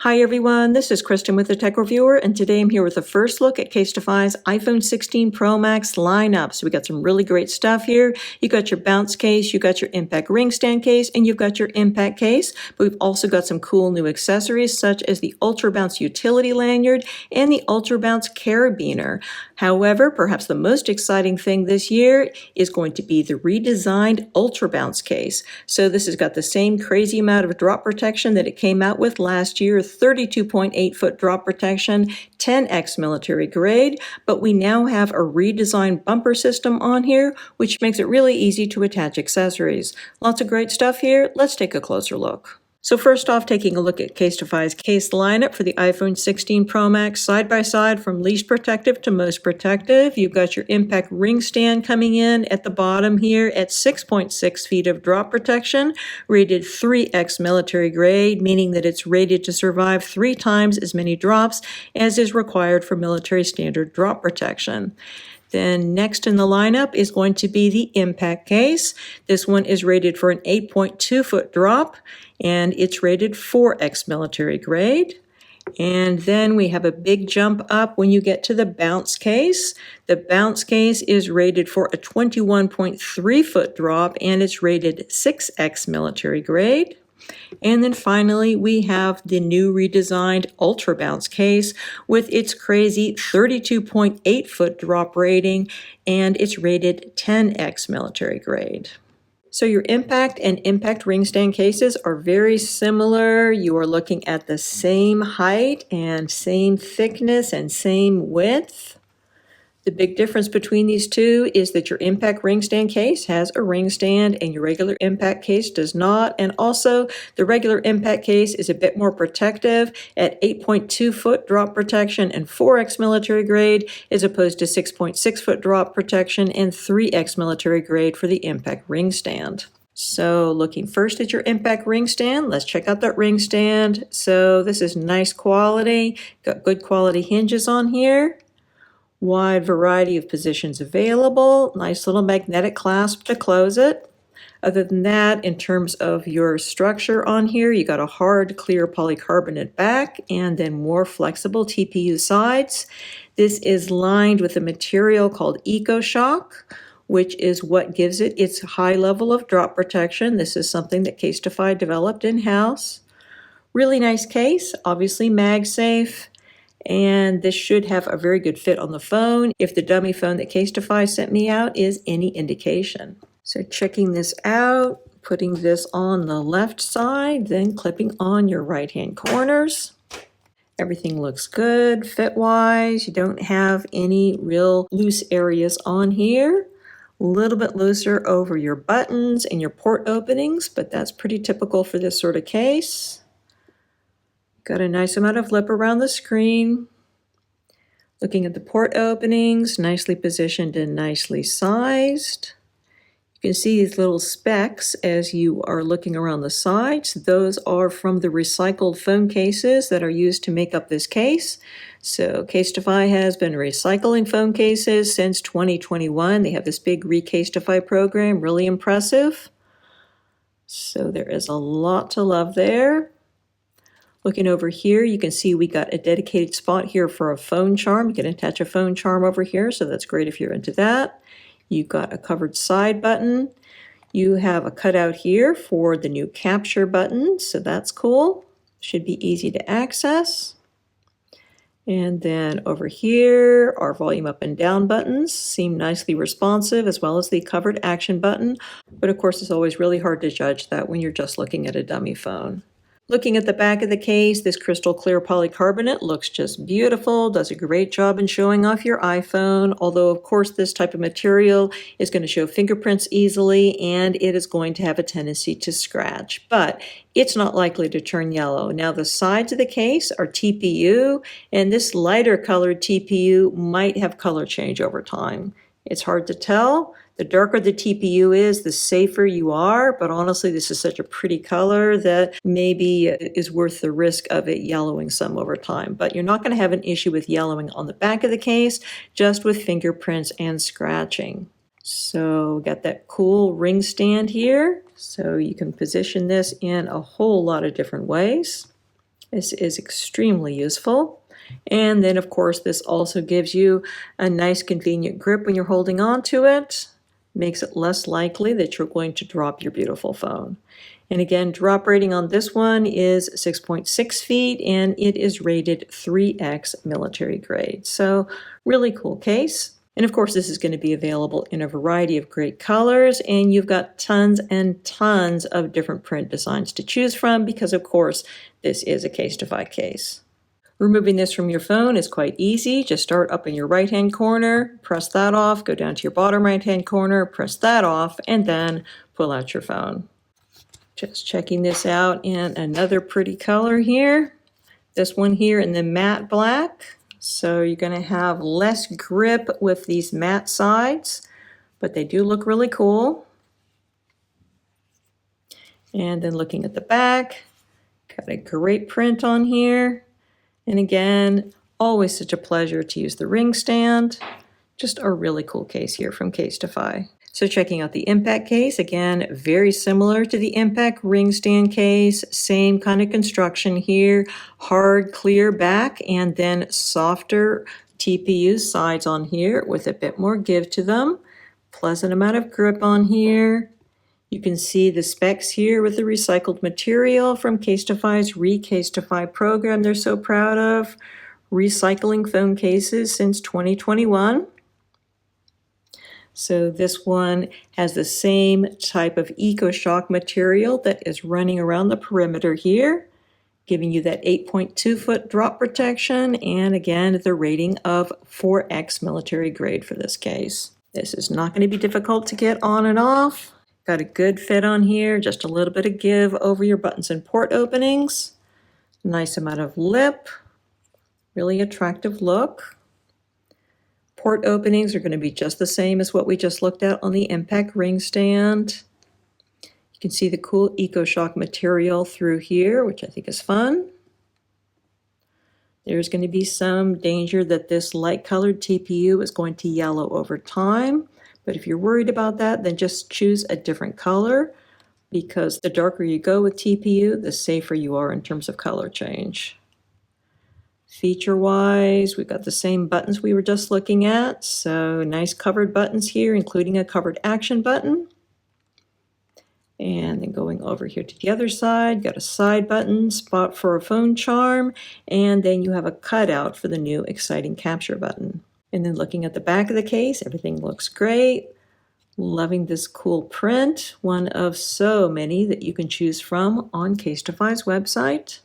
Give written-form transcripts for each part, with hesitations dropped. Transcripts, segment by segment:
Hi everyone, this is Kristen with the Tech Reviewer, and today I'm here with the first look at Casetify's iPhone 16 Pro Max lineup. So we got some really great stuff here. You got your bounce case, you got your impact ring stand case, and you've got your impact case. But we've also got some cool new accessories such as the Ultra Bounce utility lanyard and the Ultra Bounce carabiner. However, perhaps the most exciting thing this year is going to be the redesigned Ultra Bounce case. So this has got the same crazy amount of drop protection that it came out with last year, 32.8 foot drop protection, 10x military grade, but we now have a redesigned bumper system on here, which makes it really easy to attach accessories. Lots of great stuff here. Let's take a closer look. So first off, taking a look at Casetify's case lineup for the iPhone 16 Pro Max side by side from least protective to most protective. You've got your impact ring stand coming in at the bottom here at 6.6 feet of drop protection, rated 3x military grade, meaning that it's rated to survive 3 times as many drops as is required for military standard drop protection. Then next in the lineup is going to be the impact case. This one is rated for an 8.2 foot drop, and it's rated 4x military grade. And then we have a big jump up when you get to the bounce case. The bounce case is rated for a 21.3 foot drop, and it's rated 6x military grade. And then finally, we have the new redesigned Ultra Bounce case with its crazy 32.8 foot drop rating, and it's rated 10x military grade. So your impact and impact ring stand cases are very similar. You are looking at the same height and same thickness and same width. The big difference between these two is that your impact ring stand case has a ring stand and your regular impact case does not. And also the regular impact case is a bit more protective at 8.2 foot drop protection and 4x military grade, as opposed to 6.6 foot drop protection and 3x military grade for the impact ring stand. So looking first at your impact ring stand, let's check out that ring stand. So this is nice quality, got good quality hinges on here. Wide variety of positions available, nice little magnetic clasp to close it. Other than that, in terms of your structure on here, you got a hard, clear polycarbonate back and then more flexible TPU sides. This is lined with a material called EcoShock, which is what gives it its high level of drop protection. This is something that Casetify developed in-house. Really nice case, obviously MagSafe. And this should have a very good fit on the phone if the dummy phone that Casetify sent me out is any indication. So checking this out, putting this on the left side, then clipping on your right-hand corners. Everything looks good fit-wise. You don't have any real loose areas on here. A little bit looser over your buttons and your port openings, but that's pretty typical for this sort of case. Got a nice amount of lip around the screen. Looking at the port openings, nicely positioned and nicely sized. You can see these little specks as you are looking around the sides. Those are from the recycled phone cases that are used to make up this case. So Casetify has been recycling phone cases since 2021. They have this big Recasetify program, really impressive. So there is a lot to love there. Looking over here, you can see we got a dedicated spot here for a phone charm. You can attach a phone charm over here, so that's great if you're into that. You've got a covered side button. You have a cutout here for the new capture button, so that's cool. Should be easy to access. And then over here, our volume up and down buttons seem nicely responsive, as well as the covered action button. But of course, it's always really hard to judge that when you're just looking at a dummy phone. Looking at the back of the case, this crystal clear polycarbonate looks just beautiful, does a great job in showing off your iPhone, although of course this type of material is going to show fingerprints easily and it is going to have a tendency to scratch, but it's not likely to turn yellow. Now the sides of the case are TPU, and this lighter colored TPU might have color change over time. It's hard to tell. The darker the TPU is, the safer you are, but honestly, this is such a pretty color that maybe is worth the risk of it yellowing some over time. But you're not going to have an issue with yellowing on the back of the case, just with fingerprints and scratching. So got that cool ring stand here, so you can position this in a whole lot of different ways. This is extremely useful. And then, of course, this also gives you a nice convenient grip when you're holding on to it. Makes it less likely that you're going to drop your beautiful phone. And again, drop rating on this one is 6.6 feet, and it is rated 3X military grade. So really cool case. And of course, this is going to be available in a variety of great colors, and you've got tons and tons of different print designs to choose from because, of course, this is a Casetify case. Removing this from your phone is quite easy. Just start up in your right-hand corner, press that off, go down to your bottom right-hand corner, press that off, and then pull out your phone. Just checking this out in another pretty color here. This one here in the matte black. So you're going to have less grip with these matte sides, but they do look really cool. And then looking at the back, got a great print on here. And again, always such a pleasure to use the ring stand. Just a really cool case here from Casetify. So checking out the Impact case, again, very similar to the Impact ring stand case, same kind of construction here, hard, clear back, and then softer TPU sides on here with a bit more give to them. Pleasant amount of grip on here. You can see the specs here with the recycled material from Casetify's Re-Casetify program they're so proud of. Recycling phone cases since 2021. So this one has the same type of EcoShock material that is running around the perimeter here, giving you that 8.2 foot drop protection, and again, the rating of 4X military grade for this case. This is not going to be difficult to get on and off. Got a good fit on here, just a little bit of give over your buttons and port openings. Nice amount of lip, really attractive look. Port openings are going to be just the same as what we just looked at on the Impact ring stand. You can see the cool EcoShock material through here, which I think is fun. There's going to be some danger that this light colored TPU is going to yellow over time. But if you're worried about that, then just choose a different color because the darker you go with TPU, the safer you are in terms of color change. Feature-wise, we've got the same buttons we were just looking at. So nice covered buttons here, including a covered action button. And then going over here to the other side, got a side button, spot for a phone charm, and then you have a cutout for the new exciting capture button. And then looking at the back of the case, everything looks great. Loving this cool print, one of so many that you can choose from on Casetify's website.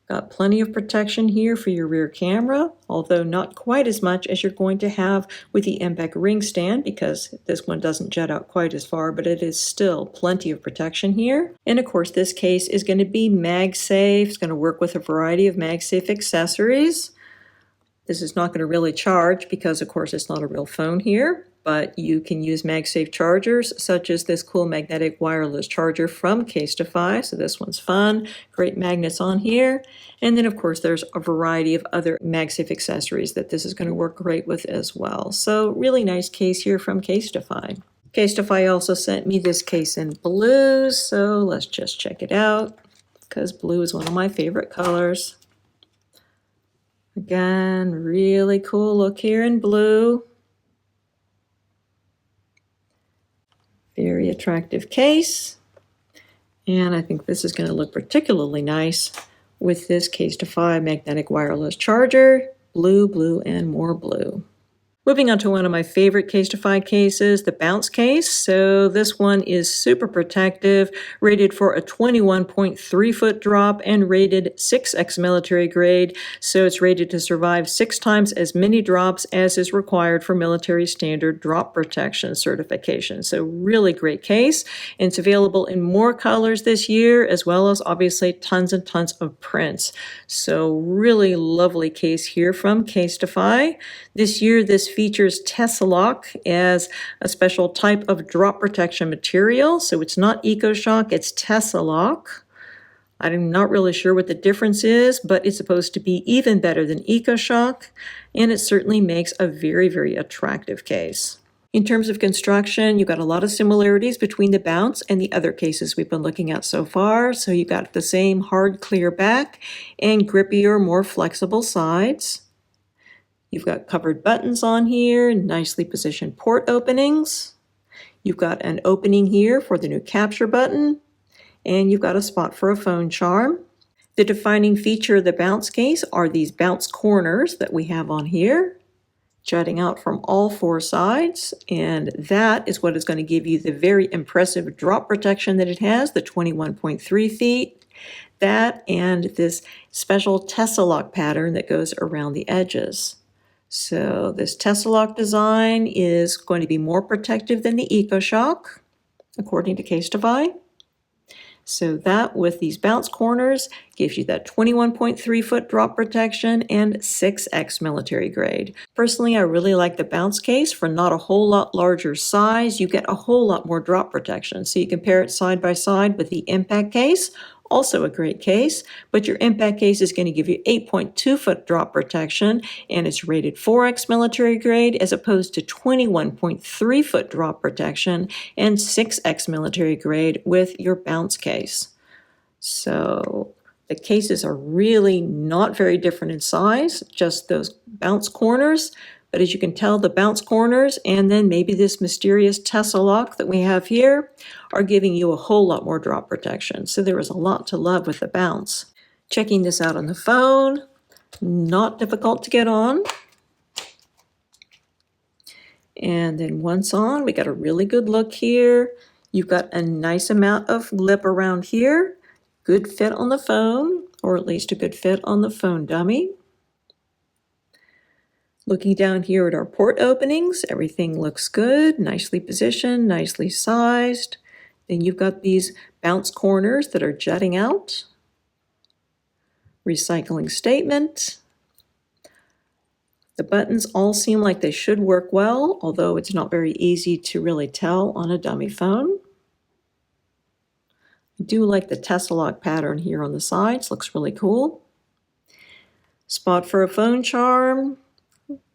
Got plenty of protection here for your rear camera, although not quite as much as you're going to have with the Impact ring stand because this one doesn't jet out quite as far, but it is still plenty of protection here. And of course, this case is going to be MagSafe. It's going to work with a variety of MagSafe accessories. This is not going to really charge because, of course, it's not a real phone here, but you can use MagSafe chargers, such as this cool magnetic wireless charger from Casetify. So this one's fun, great magnets on here. And then, of course, there's a variety of other MagSafe accessories that this is going to work great with as well. So really nice case here from Casetify. Casetify also sent me this case in blue, so let's just check it out because blue is one of my favorite colors. Again, really cool look here in blue. Very attractive case. And I think this is going to look particularly nice with this Casetify magnetic wireless charger. Blue, blue, and more blue. Moving on to one of my favorite Casetify cases, the Bounce case. So this one is super protective, rated for a 21.3 foot drop and rated 6X military grade. So it's rated to survive 6 times as many drops as is required for military standard drop protection certification. So really great case. And it's available in more colors this year, as well as obviously tons and tons of prints. So really lovely case here from Casetify. This year, this features Tesla-Lock as a special type of drop protection material. So it's not EcoShock, it's Tesla-Lock. I'm not really sure what the difference is, but it's supposed to be even better than EcoShock, and it certainly makes a very, very attractive case. In terms of construction, you've got a lot of similarities between the Bounce and the other cases we've been looking at so far. So you've got the same hard, clear back and grippier, more flexible sides. You've got covered buttons on here, nicely positioned port openings. You've got an opening here for the new capture button, and you've got a spot for a phone charm. The defining feature of the Bounce case are these bounce corners that we have on here, jutting out from all four sides, and that is what is going to give you the very impressive drop protection that it has, the 21.3 feet. That and this special Tesla-Lock pattern that goes around the edges. So this Tesla-Lock design is going to be more protective than the EcoShock, according to Casetify. So that, with these bounce corners, gives you that 21.3 foot drop protection and 6X military grade. Personally, I really like the Bounce case. For not a whole lot larger size, you get a whole lot more drop protection. So you can pair it side by side with the Impact case, also a great case, but your Impact case is going to give you 8.2 foot drop protection, and it's rated 4X military grade as opposed to 21.3 foot drop protection and 6X military grade with your Bounce case. So the cases are really not very different in size, just those bounce corners. But as you can tell, the bounce corners and then maybe this mysterious Tesla-Lock that we have here are giving you a whole lot more drop protection. So there is a lot to love with the Bounce. Checking this out on the phone, not difficult to get on. And then once on, we got a really good look here. You've got a nice amount of lip around here. Good fit on the phone, or at least a good fit on the phone dummy. Looking down here at our port openings, everything looks good, nicely positioned, nicely sized. Then you've got these bounce corners that are jutting out. Recycling statement. The buttons all seem like they should work well, although it's not very easy to really tell on a dummy phone. I do like the Tesla-Lock pattern here on the sides, looks really cool. Spot for a phone charm.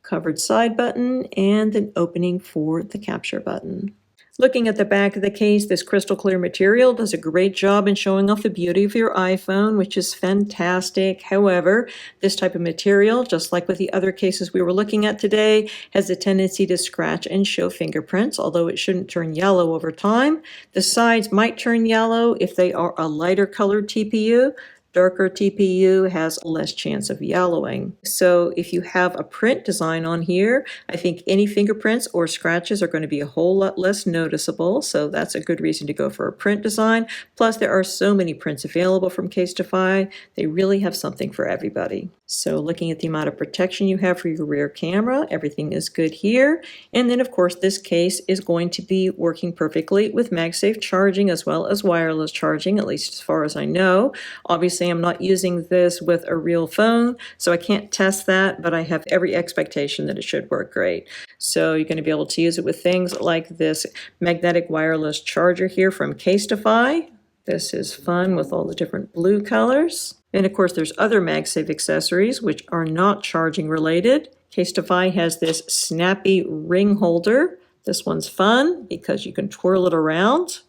Covered side button, and an opening for the capture button. Looking at the back of the case, this crystal clear material does a great job in showing off the beauty of your iPhone, which is fantastic. However, this type of material, just like with the other cases we were looking at today, has a tendency to scratch and show fingerprints, although it shouldn't turn yellow over time. The sides might turn yellow if they are a lighter colored TPU. Darker TPU has less chance of yellowing. So if you have a print design on here, I think any fingerprints or scratches are going to be a whole lot less noticeable. So that's a good reason to go for a print design. Plus, there are so many prints available from Casetify. They really have something for everybody. So looking at the amount of protection you have for your rear camera, everything is good here. And then, of course, this case is going to be working perfectly with MagSafe charging as well as wireless charging, at least as far as I know. Obviously, I'm not using this with a real phone, so I can't test that, but I have every expectation that it should work great. So you're going to be able to use it with things like this magnetic wireless charger here from Casetify. This is fun with all the different blue colors. And of course, there's other MagSafe accessories which are not charging related. Casetify has this snappy ring holder. This one's fun because you can twirl it around.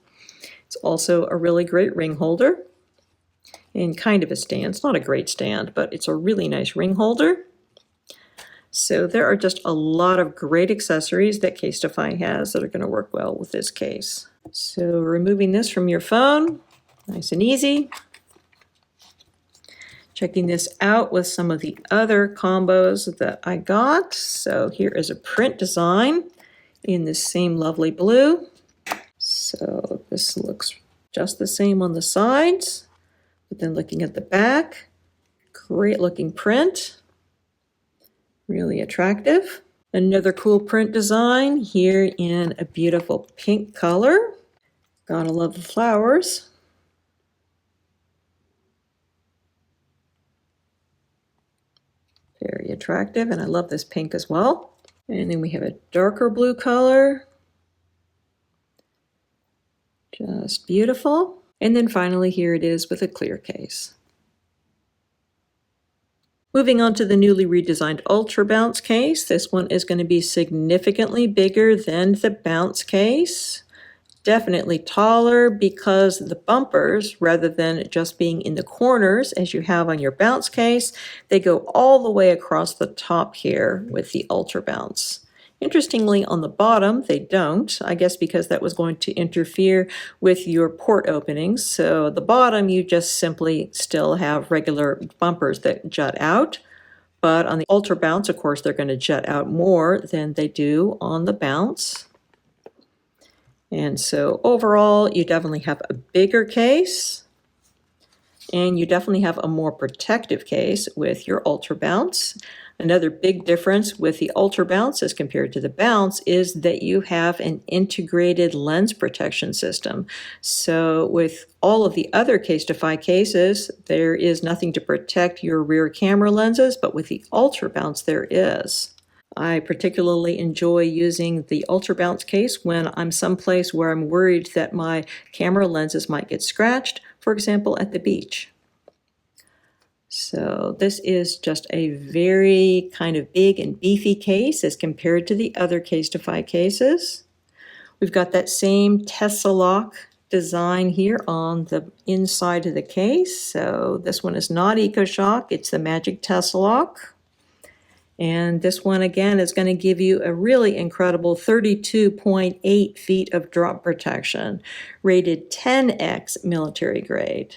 It's also a really great ring holder and kind of a stand. It's not a great stand, but it's a really nice ring holder. So there are just a lot of great accessories that Casetify has that are going to work well with this case. So removing this from your phone, nice and easy. Checking this out with some of the other combos that I got. So here is a print design in this same lovely blue. So this looks just the same on the sides. But then looking at the back, great looking print, really attractive. Another cool print design here in a beautiful pink color. Gotta love the flowers. Very attractive, and I love this pink as well. And then we have a darker blue color. Just beautiful. And then finally here it is with a clear case. Moving on to the newly redesigned Ultra Bounce case. This one is going to be significantly bigger than the Bounce case. Definitely taller because the bumpers, rather than just being in the corners as you have on your Bounce case, they go all the way across the top here with the Ultra Bounce. Interestingly, on the bottom, they don't, I guess because that was going to interfere with your port openings. So the bottom, you just simply still have regular bumpers that jut out. But on the Ultra Bounce, of course, they're going to jut out more than they do on the Bounce. And so overall, you definitely have a bigger case, and you definitely have a more protective case with your Ultra Bounce. Another big difference with the Ultra Bounce as compared to the Bounce is that you have an integrated lens protection system. So with all of the other Casetify cases, there is nothing to protect your rear camera lenses, but with the Ultra Bounce there is. I particularly enjoy using the Ultra Bounce case when I'm someplace where I'm worried that my camera lenses might get scratched, for example, at the beach. So this is just a very kind of big and beefy case as compared to the other Casetify cases. We've got that same Tessalock design here on the inside of the case. So this one is not EcoShock, it's the Magic Tessalock. And this one, again, is going to give you a really incredible 32.8 feet of drop protection, rated 10x military grade.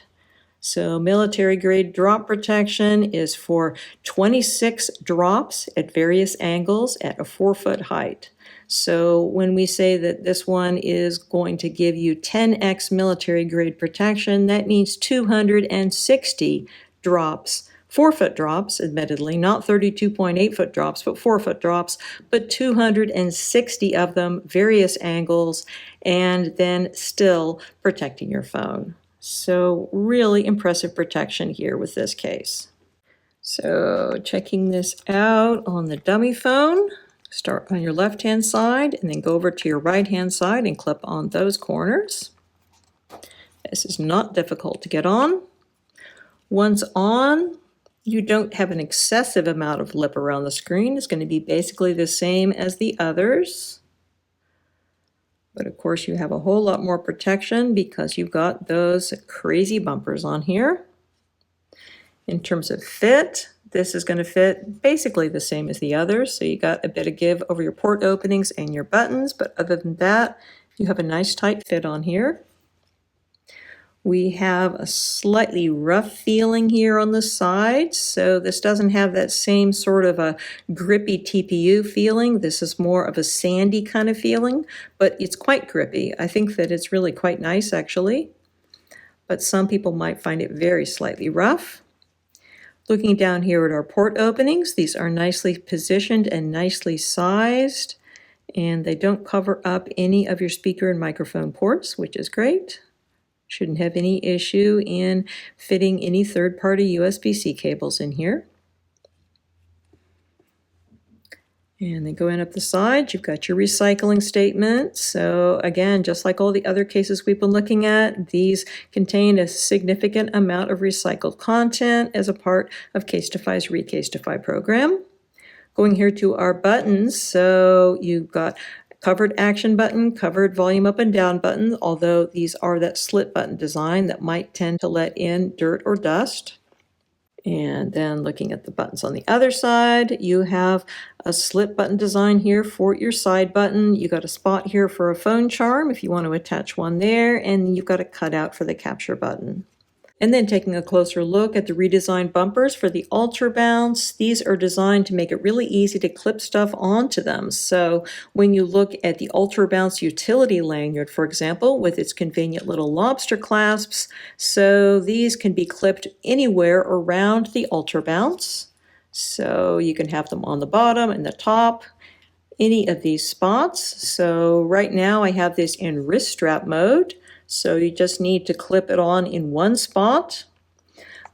So military grade drop protection is for 26 drops at various angles at a 4-foot height. So when we say that this one is going to give you 10x military grade protection, that means 260 drops. 4-foot drops, admittedly, not 32.8-foot drops, but 4-foot drops, but 260 of them, various angles, and then still protecting your phone. So really impressive protection here with this case. So checking this out on the dummy phone, start on your left-hand side and then go over to your right-hand side and clip on those corners. This is not difficult to get on. Once on, you don't have an excessive amount of lip around the screen. It's going to be basically the same as the others. But of course you have a whole lot more protection because you've got those crazy bumpers on here. In terms of fit, this is going to fit basically the same as the others. So you got a bit of give over your port openings and your buttons, but other than that, you have a nice tight fit on here. We have a slightly rough feeling here on the sides, so this doesn't have that same sort of a grippy TPU feeling. This is more of a sandy kind of feeling, but it's quite grippy. I think that it's really quite nice, actually, but some people might find it very slightly rough. Looking down here at our port openings, these are nicely positioned and nicely sized, and they don't cover up any of your speaker and microphone ports, which is great. Shouldn't have any issue in fitting any third-party USB-C cables in here. And then going up the side, you've got your recycling statement. So again, just like all the other cases we've been looking at, these contain a significant amount of recycled content as a part of Casetify's Recasetify program. Going here to our buttons, so you've got covered action button, covered volume up and down button, although these are that slit button design that might tend to let in dirt or dust. And then looking at the buttons on the other side, you have a slit button design here for your side button. You got a spot here for a phone charm if you want to attach one there, and you've got a cutout for the capture button. And then taking a closer look at the redesigned bumpers for the Ultra Bounce, these are designed to make it really easy to clip stuff onto them. So when you look at the Ultra Bounce utility lanyard, for example, with its convenient little lobster clasps, so these can be clipped anywhere around the Ultra Bounce. So you can have them on the bottom and the top, any of these spots. So right now I have this in wrist strap mode. So you just need to clip it on in one spot.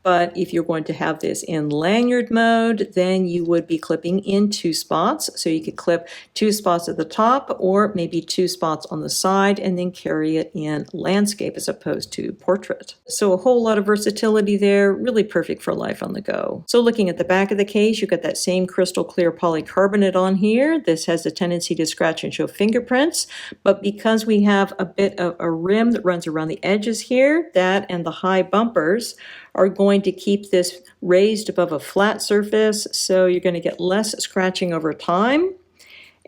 But if you're going to have this in lanyard mode, then you would be clipping in 2 spots. So you could clip 2 spots at the top or maybe 2 spots on the side and then carry it in landscape as opposed to portrait. So a whole lot of versatility there, really perfect for life on the go. So looking at the back of the case, you've got that same crystal clear polycarbonate on here. This has a tendency to scratch and show fingerprints, but because we have a bit of a rim that runs around the edges here, that and the high bumpers are going to keep this raised above a flat surface, so you're going to get less scratching over time.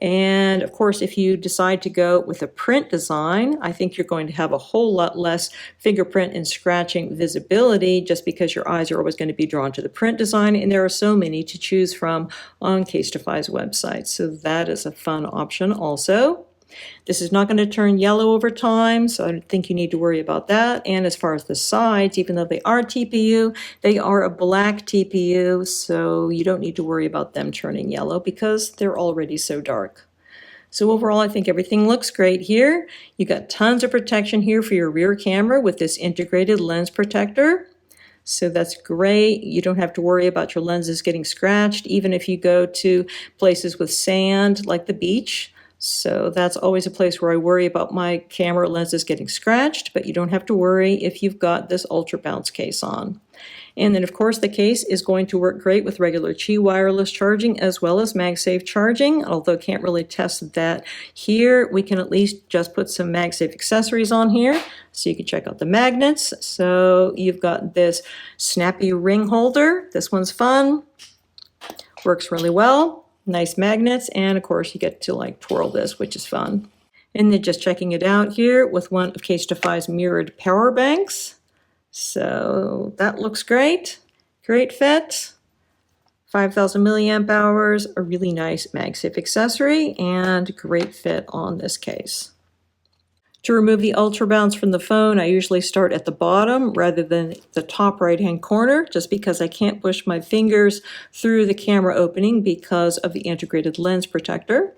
And of course, if you decide to go with a print design, I think you're going to have a whole lot less fingerprint and scratching visibility just because your eyes are always going to be drawn to the print design, and there are so many to choose from on Casetify's website. So that is a fun option also. This is not going to turn yellow over time, so I don't think you need to worry about that. And as far as the sides, even though they are TPU, they are a black TPU, so you don't need to worry about them turning yellow because they're already so dark. So overall, I think everything looks great here. You got tons of protection here for your rear camera with this integrated lens protector. So that's great. You don't have to worry about your lenses getting scratched, even if you go to places with sand like the beach. So that's always a place where I worry about my camera lenses getting scratched, but you don't have to worry if you've got this Ultra Bounce case on. And then of course the case is going to work great with regular Qi wireless charging as well as MagSafe charging, although can't really test that here. We can at least just put some MagSafe accessories on here so you can check out the magnets. So you've got this snappy ring holder. This one's fun, works really well. Nice magnets, and of course you get to like twirl this, which is fun. And then just checking it out here with one of Casetify's mirrored power banks. So that looks great. Great fit. 5,000 milliamp hours, a really nice MagSafe accessory, and great fit on this case. To remove the Ultra Bounce from the phone, I usually start at the bottom rather than the top right-hand corner, just because I can't push my fingers through the camera opening because of the integrated lens protector.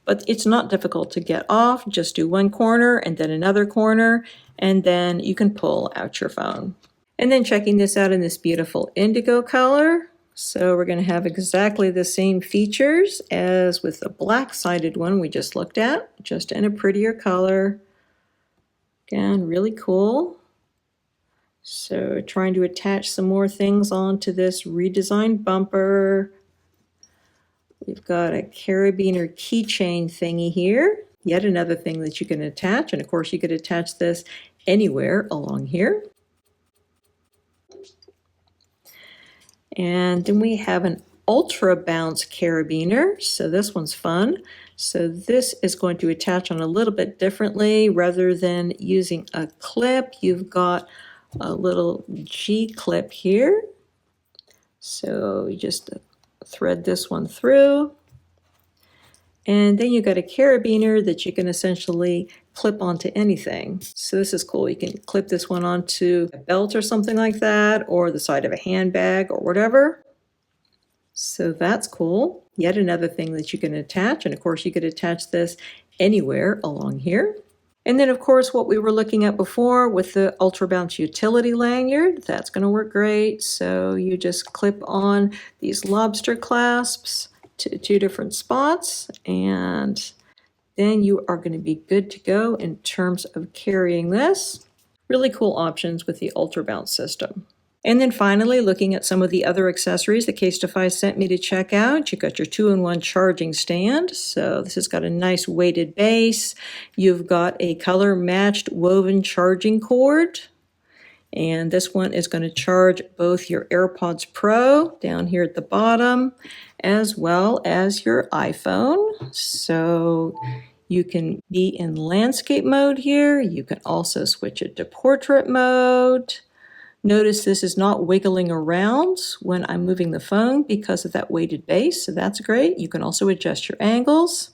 But it's not difficult to get off. Just do one corner and then another corner, and then you can pull out your phone. And then checking this out in this beautiful indigo color. So we're going to have exactly the same features as with the black-sided one we just looked at, just in a prettier color. Again, really cool. So trying to attach some more things onto this redesigned bumper. We've got a carabiner keychain thingy here. Yet another thing that you can attach. And of course you could attach this anywhere along here. And then we have an Ultra Bounce carabiner. So this one's fun. So this is going to attach on a little bit differently. Rather than using a clip, you've got a little G clip here. So you just thread this one through. And then you've got a carabiner that you can essentially clip onto anything. So this is cool. You can clip this one onto a belt or something like that, or the side of a handbag or whatever. So that's cool. Yet another thing that you can attach, and of course you could attach this anywhere along here. And then of course what we were looking at before with the Ultra Bounce utility lanyard, that's going to work great. So you just clip on these lobster clasps to 2 different spots, and then you are going to be good to go in terms of carrying this. Really cool options with the Ultra Bounce system. And then finally, looking at some of the other accessories that Casetify sent me to check out, you've got your 2-in-1 charging stand. So this has got a nice weighted base. You've got a color-matched woven charging cord. And this one is going to charge both your AirPods Pro down here at the bottom, as well as your iPhone. So you can be in landscape mode here. You can also switch it to portrait mode. Notice this is not wiggling around when I'm moving the phone because of that weighted base, so that's great. You can also adjust your angles.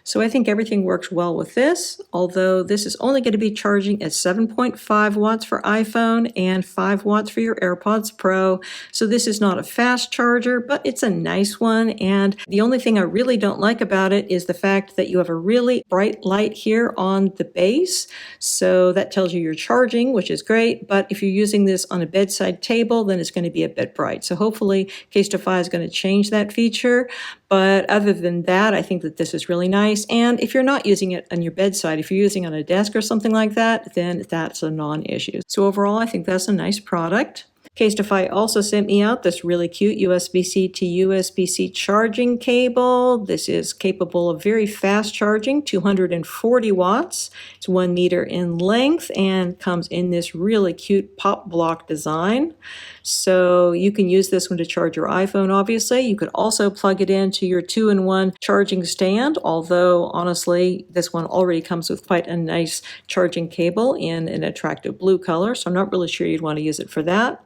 So I think everything works well with this, although this is only going to be charging at 7.5 watts for iPhone and 5 watts for your AirPods Pro. So this is not a fast charger, but it's a nice one. And the only thing I really don't like about it is the fact that you have a really bright light here on the base. So that tells you you're charging, which is great. But if you're using this on a bedside table, then it's going to be a bit bright. So hopefully Casetify is going to change that feature. But other than that, I think that this is really nice. And if you're not using it on your bedside, if you're using it on a desk or something like that, then that's a non-issue. So overall, I think that's a nice product. Casetify also sent me out this really cute USB-C to USB-C charging cable. This is capable of very fast charging, 240 watts. It's 1 meter in length and comes in this really cute pop block design. So you can use this one to charge your iPhone, obviously. You could also plug it into your 2-in-1 charging stand, although honestly, this one already comes with quite a nice charging cable in an attractive blue color, so I'm not really sure you'd want to use it for that.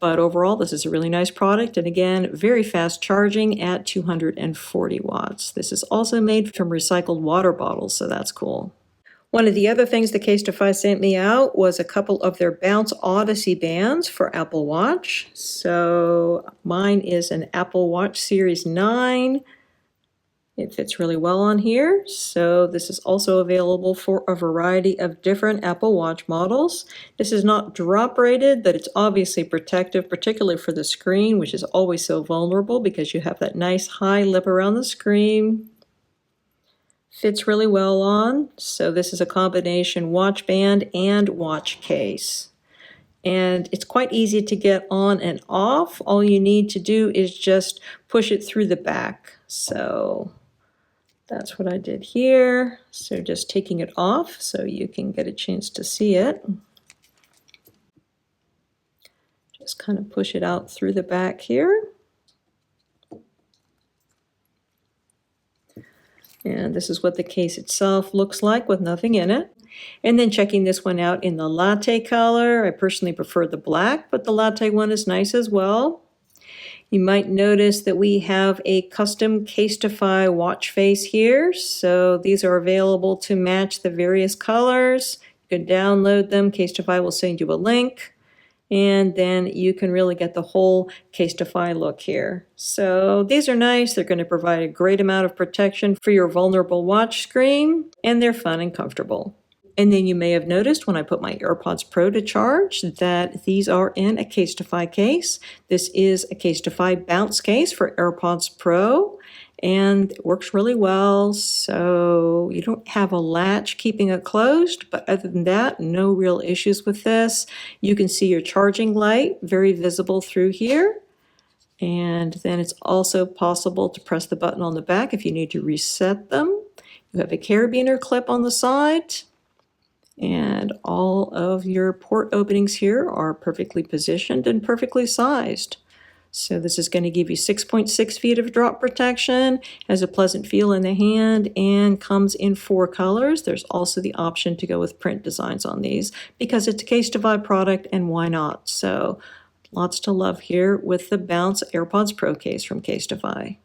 But overall, this is a really nice product, and again, very fast charging at 240 watts. This is also made from recycled water bottles, so that's cool. One of the other things that Casetify sent me out was a couple of their Bounce Odyssey bands for Apple Watch. So mine is an Apple Watch Series 9. It fits really well on here. So this is also available for a variety of different Apple Watch models. This is not drop rated, but it's obviously protective, particularly for the screen, which is always so vulnerable because you have that nice high lip around the screen. Fits really well on. So this is a combination watch band and watch case. And it's quite easy to get on and off. All you need to do is just push it through the back. So that's what I did here. So just taking it off so you can get a chance to see it. Just kind of push it out through the back here. And this is what the case itself looks like with nothing in it. And then checking this one out in the latte color. I personally prefer the black, but the latte one is nice as well. You might notice that we have a custom Casetify watch face here. So these are available to match the various colors. You can download them. Casetify will send you a link. And then you can really get the whole Casetify look here. So these are nice. They're going to provide a great amount of protection for your vulnerable watch screen. And they're fun and comfortable. And then you may have noticed when I put my AirPods Pro to charge that these are in a Casetify case. This is a Casetify bounce case for AirPods Pro, and it works really well. So you don't have a latch keeping it closed, but other than that, no real issues with this. You can see your charging light very visible through here. And then it's also possible to press the button on the back if you need to reset them. You have a carabiner clip on the side. And all of your port openings here are perfectly positioned and perfectly sized. So this is going to give you 6.6 feet of drop protection, has a pleasant feel in the hand, and comes in 4 colors. There's also the option to go with print designs on these because it's a Casetify product, and why not? So lots to love here with the Bounce AirPods Pro case from Casetify.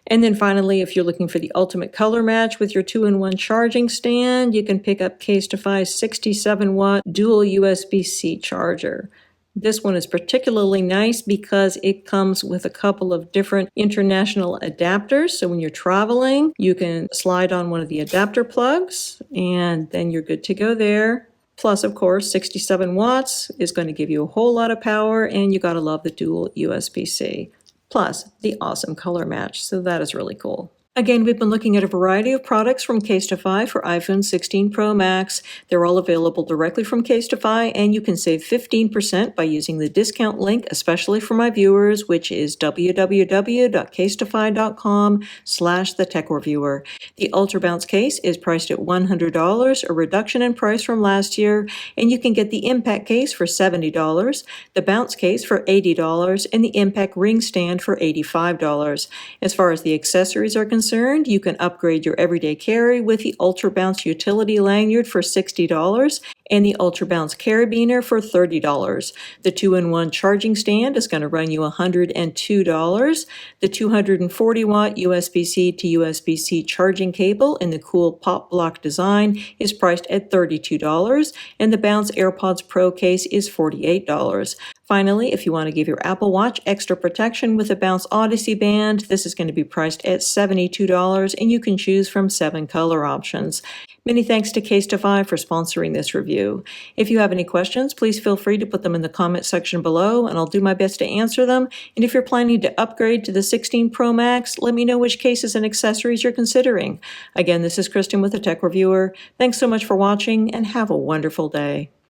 And then finally, if you're looking for the ultimate color match with your 2-in-1 charging stand, you can pick up Casetify's 67-watt dual USB-C charger. This one is particularly nice because it comes with a couple of different international adapters. So when you're traveling, you can slide on one of the adapter plugs, and then you're good to go there. Plus, of course, 67 watts is going to give you a whole lot of power, and you gotta love the dual USB-C. Plus the awesome color match, so that is really cool. Again, we've been looking at a variety of products from Casetify for iPhone 16 Pro Max. They're all available directly from Casetify, and you can save 15% by using the discount link, especially for my viewers, which is www.casetify.com/thetechreviewer. The Ultra Bounce case is priced at $100, a reduction in price from last year, and you can get the Impact case for $70, the Bounce case for $80, and the Impact ring stand for $85. As far as the accessories are concerned, concerned, you can upgrade your everyday carry with the Ultra Bounce utility lanyard for $60 and the Ultra Bounce carabiner for $30. The 2-in-1 charging stand is going to run you $102. The 240-watt USB-C to USB-C charging cable in the cool pop block design is priced at $32, and the Bounce AirPods Pro case is $48. Finally, if you want to give your Apple Watch extra protection with the Bounce Odyssey Band, this is going to be priced at $72, and you can choose from 7 color options. Many thanks to Casetify for sponsoring this review. If you have any questions, please feel free to put them in the comment section below, and I'll do my best to answer them. And if you're planning to upgrade to the 16 Pro Max, let me know which cases and accessories you're considering. Again, this is Kristen with the Tech Reviewer. Thanks so much for watching, and have a wonderful day.